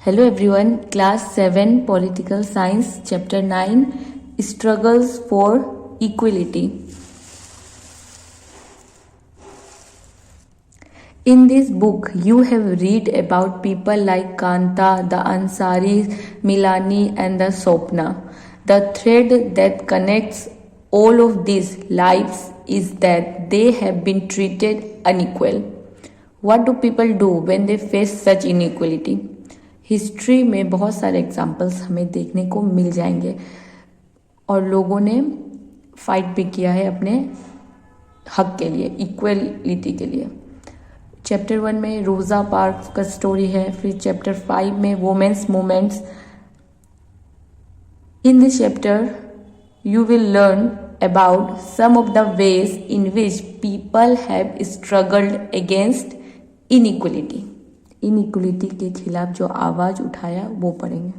Hello everyone, class 7 political science chapter 9 struggles for equality. In this book you have read about people like Kanta, the Ansaris, Milani and the Sopna. The thread that connects all of these lives is that they have been treated unequal. What do people do when they face such inequality? History में बहुत सारे examples हमें देखने को मिल जाएंगे और लोगों ने फाइट भी किया है अपने हक के लिए, इक्वलिटी के लिए। चैप्टर 1 में रोज़ा पार्क्स का स्टोरी है, फिर चैप्टर 5 में women's movements. In this chapter you will learn about some of the ways in which people have struggled against inequality. Inequality के खिलाफ जो आवाज़ उठाया वो पढ़ेंगे।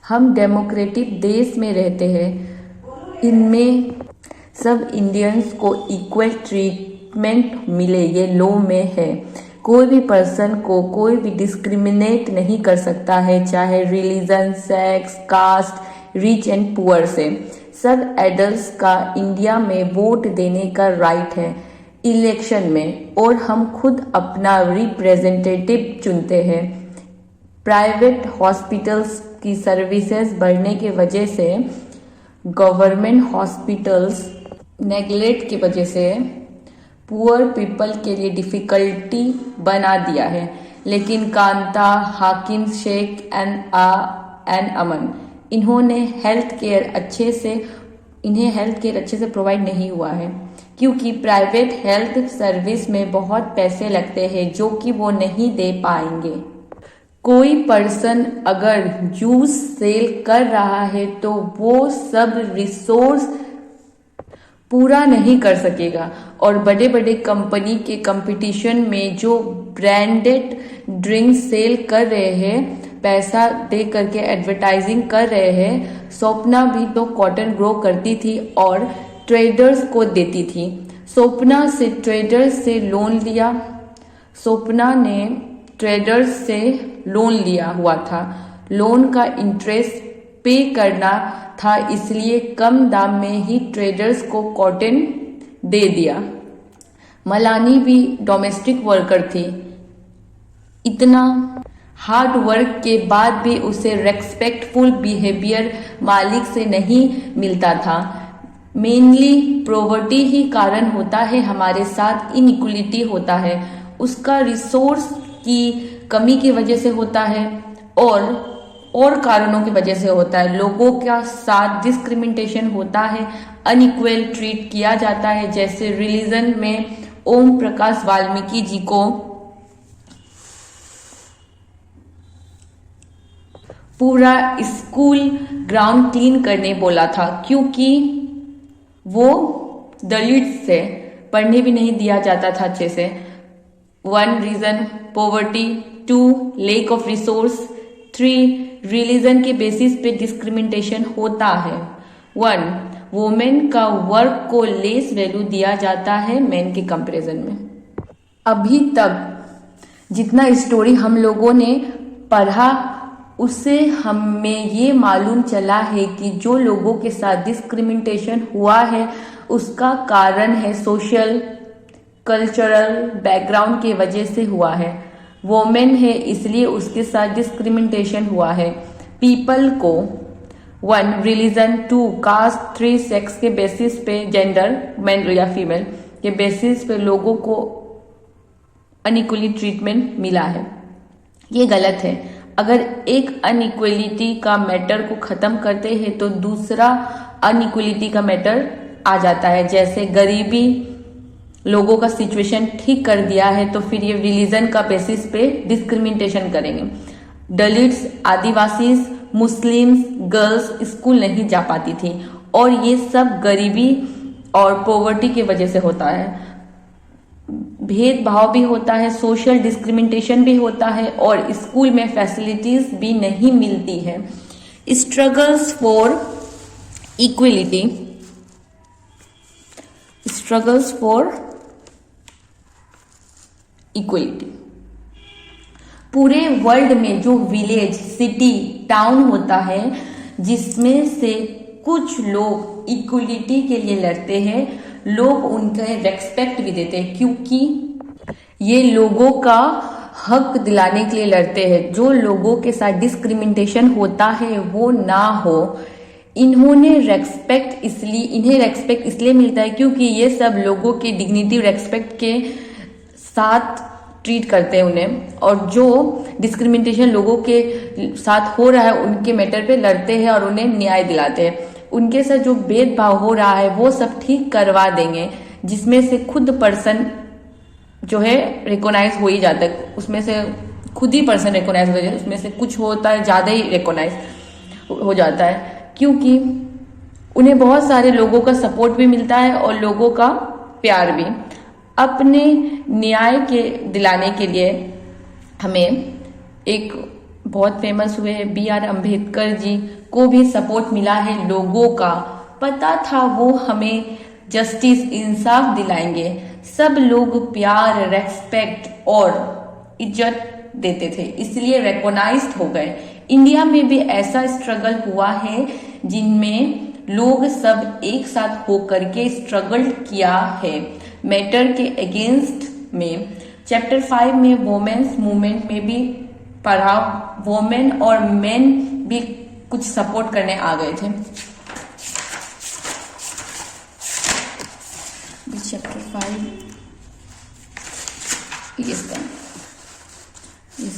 हम डेमोक्रेटिक देश में रहते हैं, इनमें सब इंडियंस को इक्वल ट्रीटमेंट मिले, ये लॉ में है। कोई भी पर्सन को कोई भी डिस्क्रिमिनेट नहीं कर सकता है, चाहे religion, sex, caste, rich and poor से। सब एडल्ट्स का इंडिया में वोट देने का राइट है इलेक्शन में, और हम खुद अपना रिप्रेजेंटेटिव चुनते हैं। प्राइवेट हॉस्पिटल्स की सर्विसेज बढ़ने की वजह से, गवर्नमेंट हॉस्पिटल्स नेग्लेक्ट की वजह से पुअर पीपल के लिए डिफ़िकल्टी बना दिया है। लेकिन कांता, हाकिम शेख एंड अमन, इन्हें हेल्थ केयर अच्छे से प्रोवाइड नहीं हुआ है, क्योंकि प्राइवेट हेल्थ सर्विस में बहुत पैसे लगते हैं जो कि वो नहीं दे पाएंगे। कोई पर्सन अगर जूस सेल कर रहा है तो वो सब रिसोर्स पूरा नहीं कर सकेगा, और बड़े बड़े कंपनी के कंपटीशन में जो ब्रांडेड ड्रिंक सेल कर रहे हैं, पैसा दे करके एडवर्टाइजिंग कर रहे हैं। स्वप्ना भी तो कॉटन ग्रो करती थी और ट्रेडर्स को देती थी। स्वप्ना ने ट्रेडर्स से लोन लिया हुआ था। लोन का इंटरेस्ट पे करना था, इसलिए कम दाम में ही ट्रेडर्स को कॉटन दे दिया। मलानी भी डोमेस्टिक वर्कर थी। इतना हार्ड वर्क के बाद भी उसे रेस्पेक्टफुल बिहेवियर मालिक से नहीं मिलता था। मेनली पॉवर्टी ही कारण होता है, हमारे साथ इनइक्वलिटी होता है, उसका रिसोर्स की कमी की वजह से होता है और कारणों की वजह से होता है। लोगों के साथ डिस्क्रिमिनेशन होता है, अनइक्वल ट्रीट किया जाता है। जैसे रिलीजन में ओम प्रकाश वाल्मीकि जी को पूरा स्कूल ग्राउंड क्लीन करने बोला था, क्योंकि वो दलित से पढ़ने भी नहीं दिया जाता था अच्छे से। 1 reason poverty, 2 lack of resource, 3 religion के बेसिस पे डिस्क्रिमिनेशन होता है। 1 वुमेन का वर्क को लेस वैल्यू दिया जाता है मेन के कंपैरिजन में। अभी तक जितना स्टोरी हम लोगों ने पढ़ा उससे हमें ये मालूम चला है कि जो लोगों के साथ डिस्क्रिमिनेशन हुआ है उसका कारण है सोशल कल्चरल बैकग्राउंड की वजह से हुआ है। वोमेन है इसलिए उसके साथ डिस्क्रिमिनेशन हुआ है। पीपल को 1 रिलीजन, 2 कास्ट, 3 सेक्स के बेसिस पे, जेंडर मेल या फीमेल के बेसिस पे लोगों को अनइक्वली ट्रीटमेंट मिला है। ये गलत है। अगर एक अनइक्वलिटी का मैटर को खत्म करते हैं तो दूसरा अनइक्वलिटी का मैटर आ जाता है। जैसे गरीबी लोगों का सिचुएशन ठीक कर दिया है तो फिर ये रिलीजन का बेसिस पे डिस्क्रिमिनेशन करेंगे। दलित्स, आदिवासी, मुस्लिम्स, गर्ल्स स्कूल नहीं जा पाती थी, और ये सब गरीबी और पॉवर्टी की वजह से होता है। भेदभाव भी होता है, सोशल डिस्क्रिमिनेशन भी होता है, और स्कूल में फैसिलिटीज भी नहीं मिलती है। स्ट्रगल्स फॉर इक्वलिटी, पूरे वर्ल्ड में जो विलेज, सिटी, टाउन होता है जिसमें से कुछ लोग इक्वलिटी के लिए लड़ते हैं, लोग उनके रेस्पेक्ट भी देते हैं, क्योंकि ये लोगों का हक दिलाने के लिए लड़ते हैं। जो लोगों के साथ डिस्क्रिमिनेशन होता है वो ना हो। इन्हें रेस्पेक्ट इसलिए मिलता है क्योंकि ये सब लोगों के डिग्निटी, रेस्पेक्ट के साथ ट्रीट करते हैं उन्हें, और जो डिस्क्रिमिनेशन लोगों के साथ हो रहा है उनके मैटर पे लड़ते हैं और उन्हें न्याय दिलाते हैं। उनके साथ जो भेदभाव हो रहा है वो सब ठीक करवा देंगे, जिसमें से खुद पर्सन जो है रिकॉग्नाइज हो ही जाता है, उसमें से खुद ही पर्सन रिकॉग्नाइज हो जाता है, उसमें से कुछ होता है ज़्यादा ही रिकॉग्नाइज हो जाता है, क्योंकि उन्हें बहुत सारे लोगों का सपोर्ट भी मिलता है और लोगों का प्यार भी। अपने न्याय के दिलाने के लिए हमें एक बहुत फेमस हुए B.R. अम्बेडकर जी को भी सपोर्ट मिला है लोगों का। पता था वो हमें जस्टिस, इंसाफ दिलाएंगे। सब लोग प्यार, रेस्पेक्ट और इज्जत देते थे, इसलिए रिकॉग्नाइज्ड हो गए। इंडिया में भी ऐसा स्ट्रगल हुआ है जिनमें लोग सब एक साथ होकर के स्ट्रगल किया है मैटर के अगेंस्ट में। चैप्टर 5 में वोमेन्स मूवमेंट में भी पढ़ा, वोमेन और मेन भी कुछ सपोर्ट करने आ गए थे। चैप्टर 5 ये सब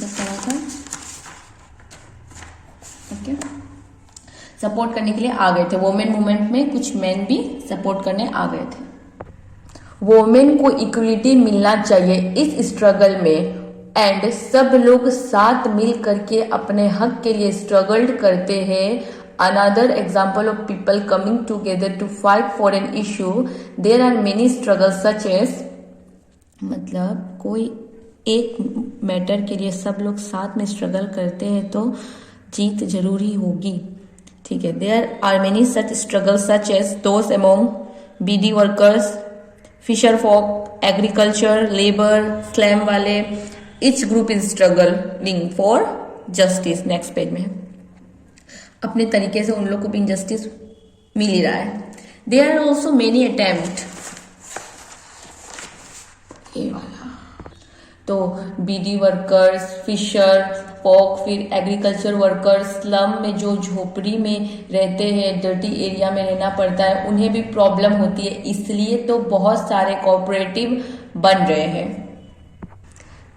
पढ़ा था। ओके, सपोर्ट करने के लिए आ गए थे। वोमेन मूवमेंट में कुछ मेन भी सपोर्ट करने आ गए थे। वोमेन को इक्वलिटी मिलना चाहिए इस स्ट्रगल में, एंड सब लोग साथ मिल करके अपने हक के लिए स्ट्रगल करते हैं। Another example of people coming together to fight for an issue. There are many struggles such as, मतलब कोई एक मैटर के लिए सब लोग साथ में स्ट्रगल करते हैं तो जीत जरूरी होगी, ठीक है। There are many such struggles such as those among BD workers, fisher folk, agriculture, labor, slum वाले. Each group is struggling for justice. Next page में अपने तरीके से उन लोग को भी इंजस्टिस मिल ही रहा है। There are also many attempt, ये वाला तो बीडी वर्कर्स, फिशर फॉक, फिर एग्रीकल्चर वर्कर्स, स्लम में जो झोपड़ी में रहते हैं, डर्टी एरिया में रहना पड़ता है, उन्हें भी प्रॉब्लम होती है, इसलिए तो बहुत सारे कोऑपरेटिव बन रहे हैं।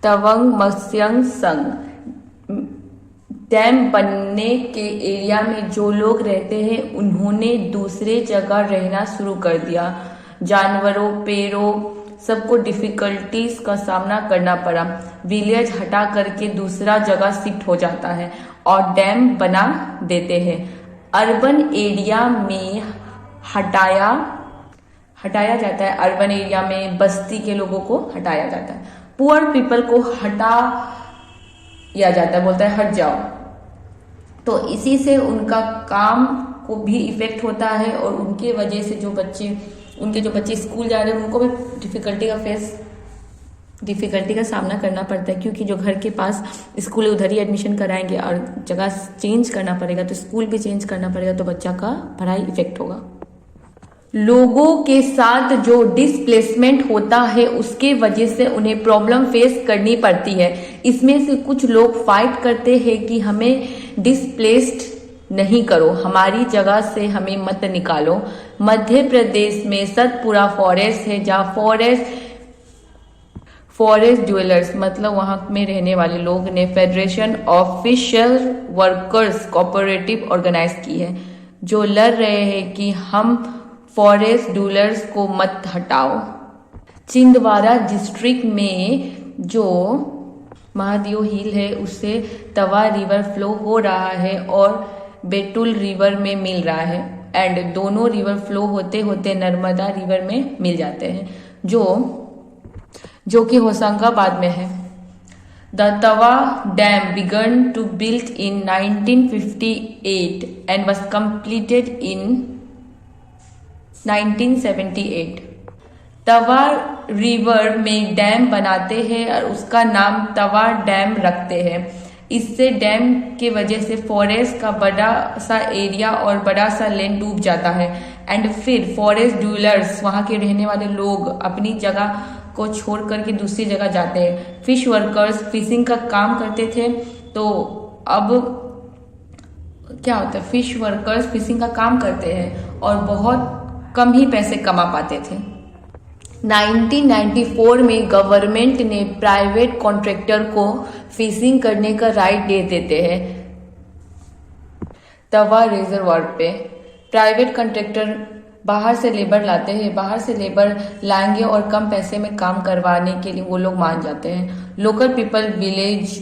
तवंग मत्स्यंग संघ, डैम बनने के एरिया में जो लोग रहते हैं उन्होंने दूसरे जगह रहना शुरू कर दिया। जानवरों, पेड़ों सबको डिफिकल्टीज का सामना करना पड़ा। विलेज हटा करके दूसरा जगह शिफ्ट हो जाता है और डैम बना देते हैं। अर्बन एरिया में हटाया जाता है, अर्बन एरिया में बस्ती के लोगों को हटाया जाता है। पुअर पीपल को हटा या जाता है, बोलता है हट जाओ। तो इसी से उनका काम को भी इफेक्ट होता है और उनके वजह से उनके जो बच्चे स्कूल जा रहे हैं उनको भी डिफिकल्टी का सामना करना पड़ता है, क्योंकि जो घर के पास स्कूल है उधर ही एडमिशन कराएंगे और जगह चेंज करना पड़ेगा तो स्कूल भी चेंज करना पड़ेगा, तो बच्चा का पढ़ाई इफेक्ट होगा। लोगों के साथ जो डिस्प्लेसमेंट होता है उसके वजह से उन्हें प्रॉब्लम फेस करनी पड़ती है। इसमें से कुछ लोग फाइट करते हैं कि हमें डिस्प्लेस्ड नहीं करो, हमारी जगह से हमें मत निकालो। मध्य प्रदेश में सतपुरा फॉरेस्ट है, जहाँ फॉरेस्ट ड्वेलर्स मतलब वहां में रहने वाले लोग ने federation of fisher workers cooperative organize की है, जो लड़ रहे हैं कि हम फॉरेस्ट ड्वेलर्स को मत हटाओ। छिंदवाड़ा डिस्ट्रिक्ट में जो महादेव हिल है उससे तवा रिवर फ्लो हो रहा है और बेतुल रिवर में मिल रहा है, एंड दोनों रिवर फ्लो होते होते नर्मदा रिवर में मिल जाते हैं, जो कि होशंगाबाद में है। The Tawa dam began to built in 1958 and was completed in 1978. Tawa river में डैम बनाते हैं और उसका नाम तवा डैम रखते हैं। इससे डैम के वजह से फॉरेस्ट का बड़ा सा एरिया और बड़ा सा लैंड डूब जाता है। एंड फिर फॉरेस्ट डवेलर्स, वहां के रहने वाले लोग अपनी जगह को छोड़ करके दूसरी जगह जाते हैं। फिश वर्कर्स फिशिंग का काम करते थे, तो अब क्या होता है, फिश वर्कर्स फिशिंग का काम करते हैं और बहुत कम ही पैसे कमा पाते थे। 1994 में गवर्नमेंट ने प्राइवेट कॉन्ट्रैक्टर को फिशिंग करने का राइट दे देते हैं। तवा रिजर्वायर पे प्राइवेट कॉन्ट्रैक्टर बाहर से लेबर लाते हैं, बाहर से लेबर लाएंगे और कम पैसे में काम करवाने के लिए वो लोग मान जाते हैं। लोकल पीपल विलेज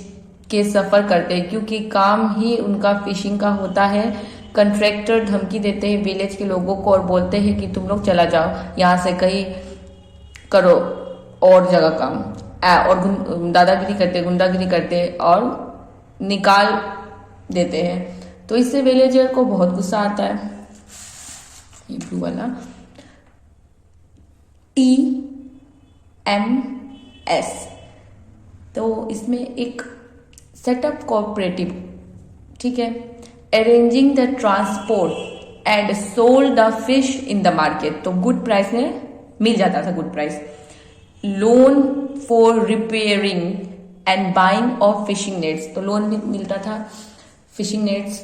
के सफर करते हैं क्योंकि काम ही उनका फिशिंग का होता है। कॉन्ट्रैक्टर धमकी देते हैं विलेज के लोगों को और बोलते हैं कि तुम लोग चला जाओ यहाँ से, कहीं करो और जगह काम, और दादागिरी करते, गुंडागिरी करते और निकाल देते हैं। तो इससे विलेजर को बहुत गुस्सा आता है। ये ब्लू वाला TMS, तो इसमें एक सेटअप कोऑपरेटिव, ठीक है, arranging the transport and sold the fish in the market, तो गुड प्राइस में मिल जाता था, good price. Loan for repairing and buying of fishing nets, तो लोन भी मिलता था, फिशिंग नेट्स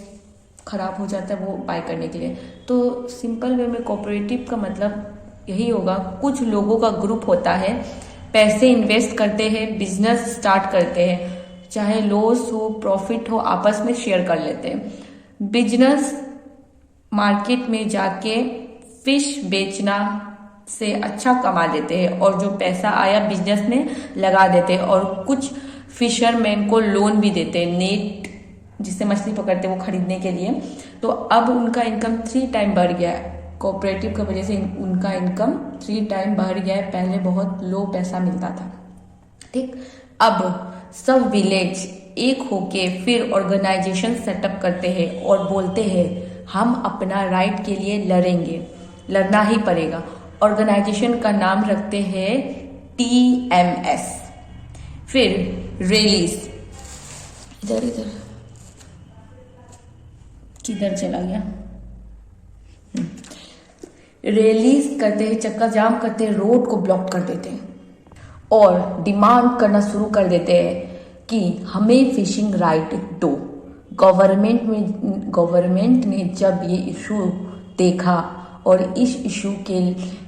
खराब हो जाता है वो बाय करने के लिए। तो सिंपल वे में कोऑपरेटिव का मतलब यही होगा, कुछ लोगों का ग्रुप होता है, पैसे इन्वेस्ट करते हैं, बिजनेस स्टार्ट करते हैं, चाहे लॉस हो प्रॉफिट हो आपस में शेयर कर लेते हैं। बिजनेस मार्केट में जाके फिश बेचना से अच्छा कमा लेते हैं और जो पैसा आया बिजनेस में लगा देते हैं, और कुछ फिशरमैन को लोन भी देते हैं, नेट जिससे मछली पकड़ते हैं वो खरीदने के लिए। तो अब उनका इनकम 3 टाइम बढ़ गया है, कोऑपरेटिव की वजह से उनका इनकम 3 टाइम बढ़ गया है। पहले बहुत लो पैसा मिलता था, ठीक। अब सब विलेज एक होके फिर ऑर्गेनाइजेशन सेटअप करते हैं और बोलते हैं हम अपना राइट के लिए लड़ेंगे, लड़ना ही पड़ेगा। ऑर्गेनाइजेशन का नाम रखते हैं TMS। फिर रैलीज, इधर किधर चला गया, रैलीज करते हैं, चक्का जाम करते हैं, रोड को ब्लॉक कर देते हैं और डिमांड करना शुरू कर देते हैं कि हमें फिशिंग राइट दो। गवर्नमेंट ने जब ये इशू देखा और इस इशू के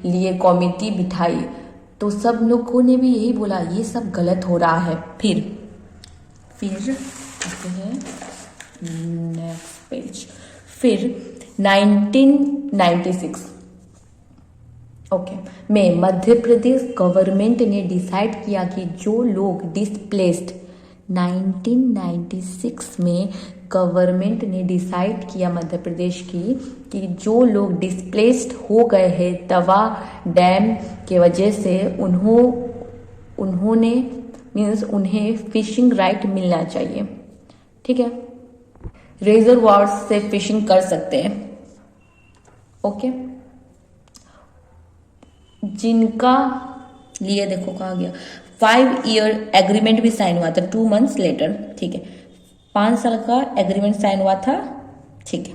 लिए कमेटी बिठाई तो सब लोगों ने भी यही बोला ये सब गलत हो रहा है। फिर आते हैं नेक्स्ट पेज। फिर 1996 में मध्य प्रदेश गवर्नमेंट ने डिसाइड किया कि जो लोग डिस्प्लेस्ड, 1996 में गवर्नमेंट ने डिसाइड किया मध्य प्रदेश की कि जो लोग डिस्प्लेस्ड हो गए हैं तवा डैम के वजह से उन्होंने मीन्स उन्हें फिशिंग राइट मिलना चाहिए, ठीक है, रिजर्वायर्स से फिशिंग कर सकते हैं। ओके, जिनका लिए देखो कहा गया 5 ईयर एग्रीमेंट भी साइन हुआ था 2 मंथ्स लेटर, ठीक है, 5 साल का एग्रीमेंट साइन हुआ था, ठीक है,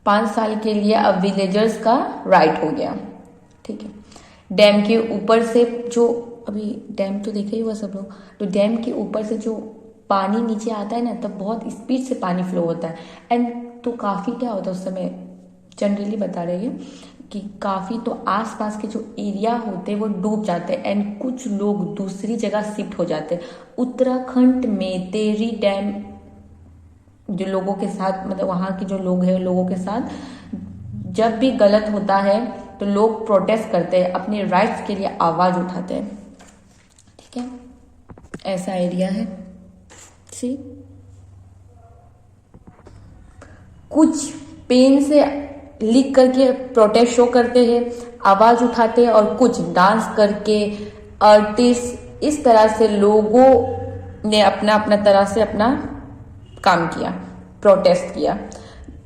5 साल के लिए अब विलेजर्स का राइट हो गया, ठीक है। डैम के ऊपर से जो अभी डैम तो देखा ही हुआ सब लोग, तो डैम के ऊपर से जो पानी नीचे आता है ना तब बहुत स्पीड से पानी फ्लो होता है एंड तो काफ़ी क्या होता है उस समय जनरली बता रही है कि काफ़ी तो आसपास के जो एरिया होते हैं वो डूब जाते हैं एंड कुछ लोग दूसरी जगह शिफ्ट हो जाते हैं। उत्तराखंड में तेरी डैम जो लोगों के साथ मतलब वहाँ के जो लोग हैं लोगों के साथ जब भी गलत होता है तो लोग प्रोटेस्ट करते हैं, अपने राइट्स के लिए आवाज़ उठाते हैं, ठीक है, ऐसा एरिया है। सी कुछ पेन से लिख करके प्रोटेस्ट शो करते हैं, आवाज उठाते हैं और कुछ डांस करके आर्टिस्ट, इस तरह से लोगों ने अपना अपना तरह से अपना काम किया, प्रोटेस्ट किया।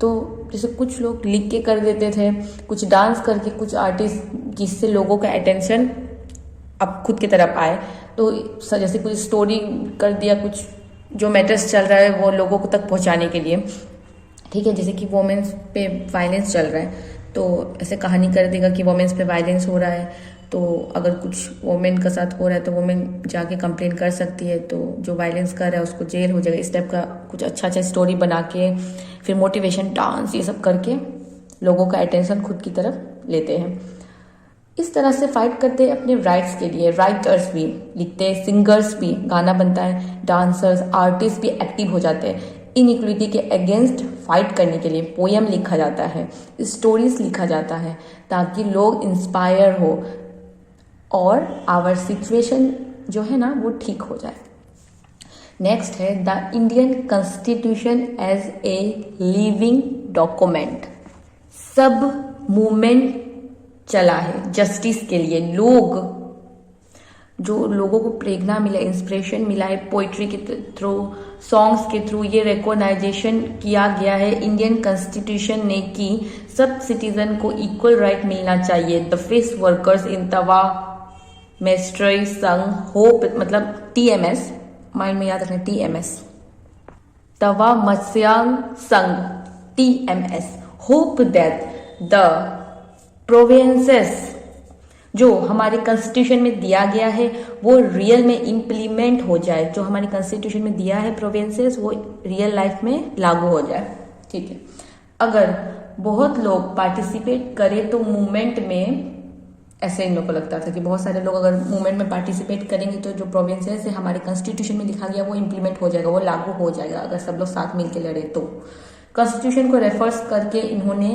तो जैसे कुछ लोग लिख के कर देते थे, कुछ डांस करके, कुछ आर्टिस्ट, जिससे लोगों का अटेंशन अब खुद की तरफ आए। तो जैसे कुछ स्टोरी कर दिया, कुछ जो मैटर्स चल रहा है वो लोगों को तक पहुंचाने के लिए, ठीक है। जैसे कि वोमेन्स पे वायलेंस चल रहा है, तो ऐसे कहानी कर देगा कि वोमेन्स पे वायलेंस हो रहा है, तो अगर कुछ वोमेन का साथ हो रहा है तो वोमेन जाके कंप्लेन कर सकती है, तो जो वायलेंस कर रहा है उसको जेल हो जाएगा। इस टाइप का कुछ अच्छा स्टोरी बना के फिर मोटिवेशन डांस ये सब करके लोगों का अटेंशन खुद की तरफ लेते हैं। इस तरह से फाइट करते हैं अपने राइट्स के लिए। राइटर्स भी लिखते हैं, सिंगर्स भी, गाना बनता है, डांसर्स, आर्टिस्ट भी एक्टिव हो जाते हैं। इनइक्वलिटी के अगेंस्ट फाइट करने के लिए पोयम लिखा जाता है, स्टोरीज लिखा जाता है, ताकि लोग इंस्पायर हो और आवर सिचुएशन जो है ना वो ठीक हो जाए। नेक्स्ट है the Indian constitution as a living document. सब मूवमेंट चला है जस्टिस के लिए। जो लोगों को प्रेरणा मिला, इंस्पिरेशन मिला है पोइट्री के थ्रू, सॉन्ग्स के थ्रू, ये रिकॉग्नाइजेशन किया गया है इंडियन कॉन्स्टिट्यूशन ने कि सब सिटीजन को इक्वल राइट मिलना चाहिए। द फिश वर्कर्स इन तवा मेस्ट्री संग होप, मतलब TMS, माइंड में याद रखना, TMS, तवा मत्स्यांग संघ, TMS, hope that the provinces जो हमारे कॉन्स्टिट्यूशन में दिया गया है वो रियल में इम्प्लीमेंट हो जाए। जो हमारे कॉन्स्टिट्यूशन में दिया है प्रोविंसेस वो रियल लाइफ में लागू हो जाए, ठीक है। अगर बहुत लोग पार्टिसिपेट करें तो मूवमेंट में, ऐसे इन लोगों को लगता था कि बहुत सारे लोग अगर मूवमेंट में पार्टिसिपेट करेंगे तो जो प्रोविंसेस है हमारे कॉन्स्टिट्यूशन में लिखा गया वो इम्प्लीमेंट हो जाएगा, वो लागू हो जाएगा अगर सब लोग साथ मिलकर लड़े तो। कॉन्स्टिट्यूशन को रेफर्स करके इन्होंने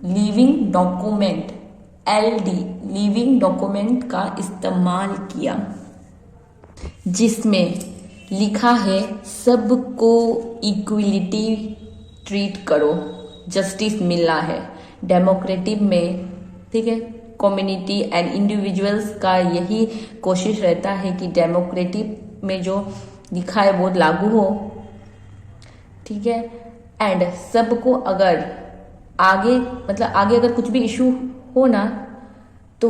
living document, LD, living document का इस्तेमाल किया, जिसमें लिखा है सबको इक्वलिटी ट्रीट करो, जस्टिस मिलना है। डेमोक्रेटिक में, ठीक है, कम्युनिटी एंड इंडिविजुअल्स का यही कोशिश रहता है कि डेमोक्रेटिक में जो लिखा है वो लागू हो, ठीक है। एंड सबको अगर आगे, मतलब आगे अगर कुछ भी इशू हो ना तो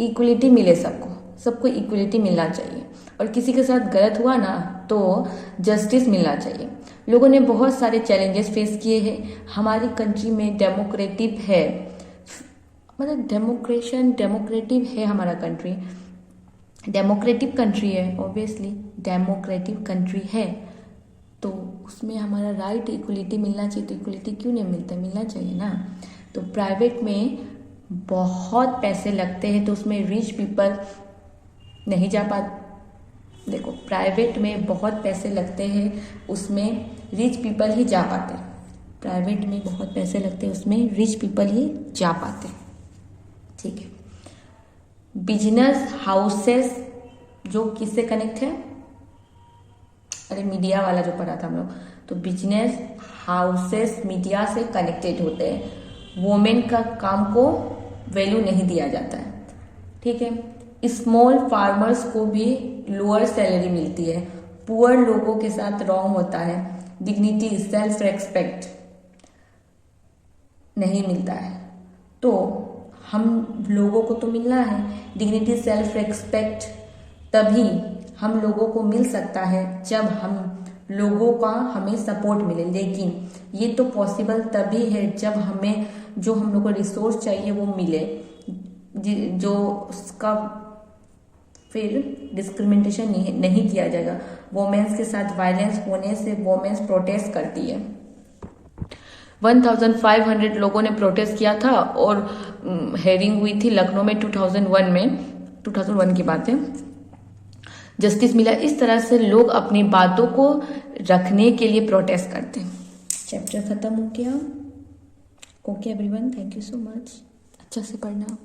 इक्वलिटी मिले, सबको इक्वलिटी मिलना चाहिए, और किसी के साथ गलत हुआ ना तो जस्टिस मिलना चाहिए। लोगों ने बहुत सारे चैलेंजेस फेस किए हैं। हमारी कंट्री में डेमोक्रेटिक है, मतलब डेमोक्रेटिव है हमारा कंट्री, डेमोक्रेटिक कंट्री है, ऑब्वियसली डेमोक्रेटिक कंट्री है, तो उसमें हमारा राइट इक्वलिटी मिलना चाहिए। तो इक्वलिटी क्यों नहीं मिलता, मिलना चाहिए ना। तो प्राइवेट में बहुत पैसे लगते हैं तो उसमें रिच पीपल नहीं जा पाते। देखो, प्राइवेट में बहुत पैसे लगते हैं, उसमें रिच पीपल ही जा पाते। प्राइवेट में बहुत पैसे लगते हैं, उसमें रिच पीपल ही जा पाते, ठीक है। बिजनेस हाउसेस जो किससे कनेक्ट है, अरे मीडिया वाला जो पढ़ा था हम लोग, तो बिजनेस हाउसेस मीडिया से कनेक्टेड होते हैं। वोमेन का काम को वैल्यू नहीं दिया जाता है, ठीक है। स्मॉल फार्मर्स को भी लोअर सैलरी मिलती है। पुअर लोगों के साथ रॉन्ग होता है, डिग्निटी, सेल्फ रेस्पेक्ट नहीं मिलता है। तो हम लोगों को तो मिलना है डिग्निटी, सेल्फ रेस्पेक्ट, तभी हम लोगों को मिल सकता है जब हम लोगों का हमें सपोर्ट मिले। लेकिन ये तो पॉसिबल तभी है जब हमें जो हम लोग को रिसोर्स चाहिए वो मिले, जो उसका फिर डिस्क्रिमिनेशन नहीं किया जाएगा। वोमेन्स के साथ वायलेंस होने से वोमेन्स प्रोटेस्ट करती है। 1500 लोगों ने प्रोटेस्ट किया था और हेयरिंग हुई थी लखनऊ में 2001 की बात है, जस्टिस मिला। इस तरह से लोग अपनी बातों को रखने के लिए प्रोटेस्ट करते हैं। चैप्टर खत्म हो गया। Okay everyone, thank you so much. अच्छा से पढ़ना।